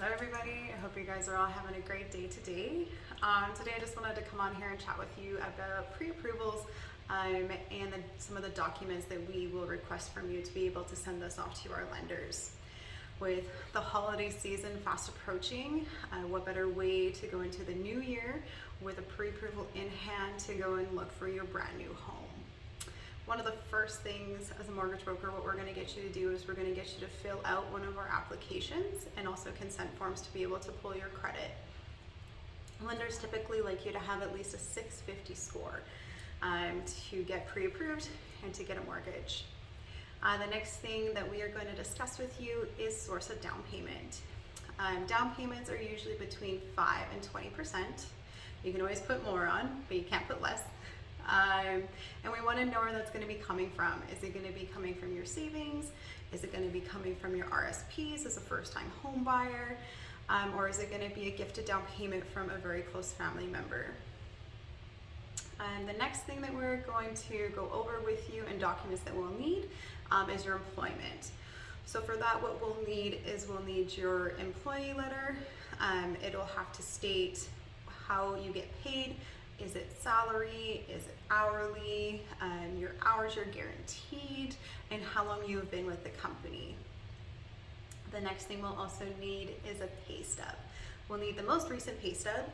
Hello everybody, I hope you guys are all having a great day today. Today I just wanted to come on here and chat with you about pre-approvals and some of the documents that we will request from you to be able to send this off to our lenders. With the holiday season fast approaching, what better way to go into the new year with a pre-approval in hand to go and look for your brand new home. One of the first things as a mortgage broker, what we're going to get you to do is we're going to get you to fill out one of our applications and also consent forms to be able to pull your credit. Lenders typically like you to have at least a 650 score to get pre-approved and to get a mortgage. The next thing that we are going to discuss with you is source of down payment. Down payments are usually between 5 and 20%. You can always put more on, but you can't put less. And we want to know where that's going to be coming from. Is it going to be coming from your savings? Is it going to be coming from your RSPs as a first-time home buyer? Or is it going to be a gifted down payment from a very close family member? And the next thing that we're going to go over with you and documents that we'll need is your employment. So for that, what we'll need is we'll need your employee letter. It'll have to state how you get paid. Is it salary? Is it hourly? Your hours you're guaranteed, and how long you have been with the company. The next thing we'll also need is a pay stub. We'll need the most recent pay stub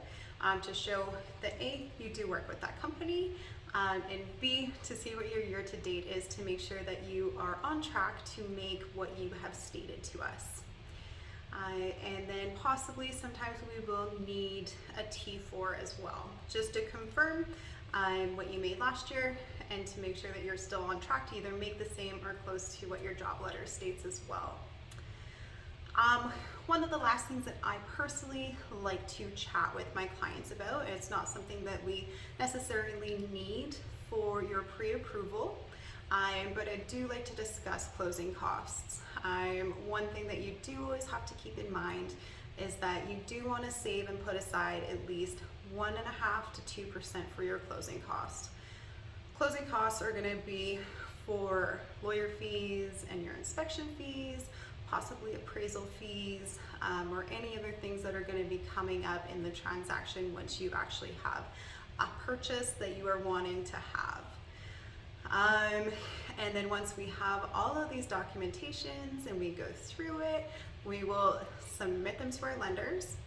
to show that A, you do work with that company, and B, to see what your year to date is to make sure that you are on track to make what you have stated to us. And then possibly sometimes we will need a T4 as well, just to confirm what you made last year and to make sure that you're still on track to either make the same or close to what your job letter states as well. One of the last things that I personally like to chat with my clients about, it's not something that we necessarily need for your pre-approval, but I do like to discuss closing costs. One thing that you do always have to keep in mind is that you do want to save and put aside at least 1.5% to 2% for your closing costs. Closing costs are going to be for lawyer fees and your inspection fees, possibly appraisal fees, or any other things that are going to be coming up in the transaction once you actually have a purchase that you are wanting to have. And then once we have all of these documentations and we go through it, we will submit them to our lenders.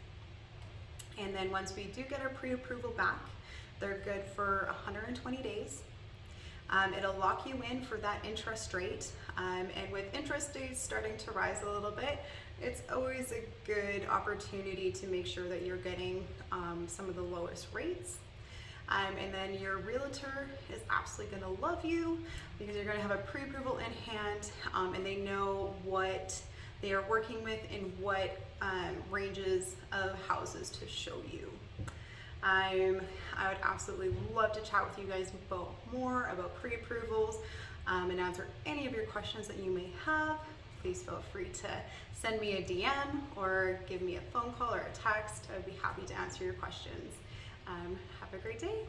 And then once we do get our pre-approval back, they're good for 120 days. It'll lock you in for that interest rate. And with interest rates starting to rise a little bit, it's always a good opportunity to make sure that you're getting some of the lowest rates. And then your realtor is absolutely going to love you because you're going to have a pre-approval in hand, and they know what they are working with and what ranges of houses to show you. I would absolutely love to chat with you guys about more about pre-approvals and answer any of your questions that you may have. Please feel free to send me a DM or give me a phone call or a text. I would be happy to answer your questions. Have a great day.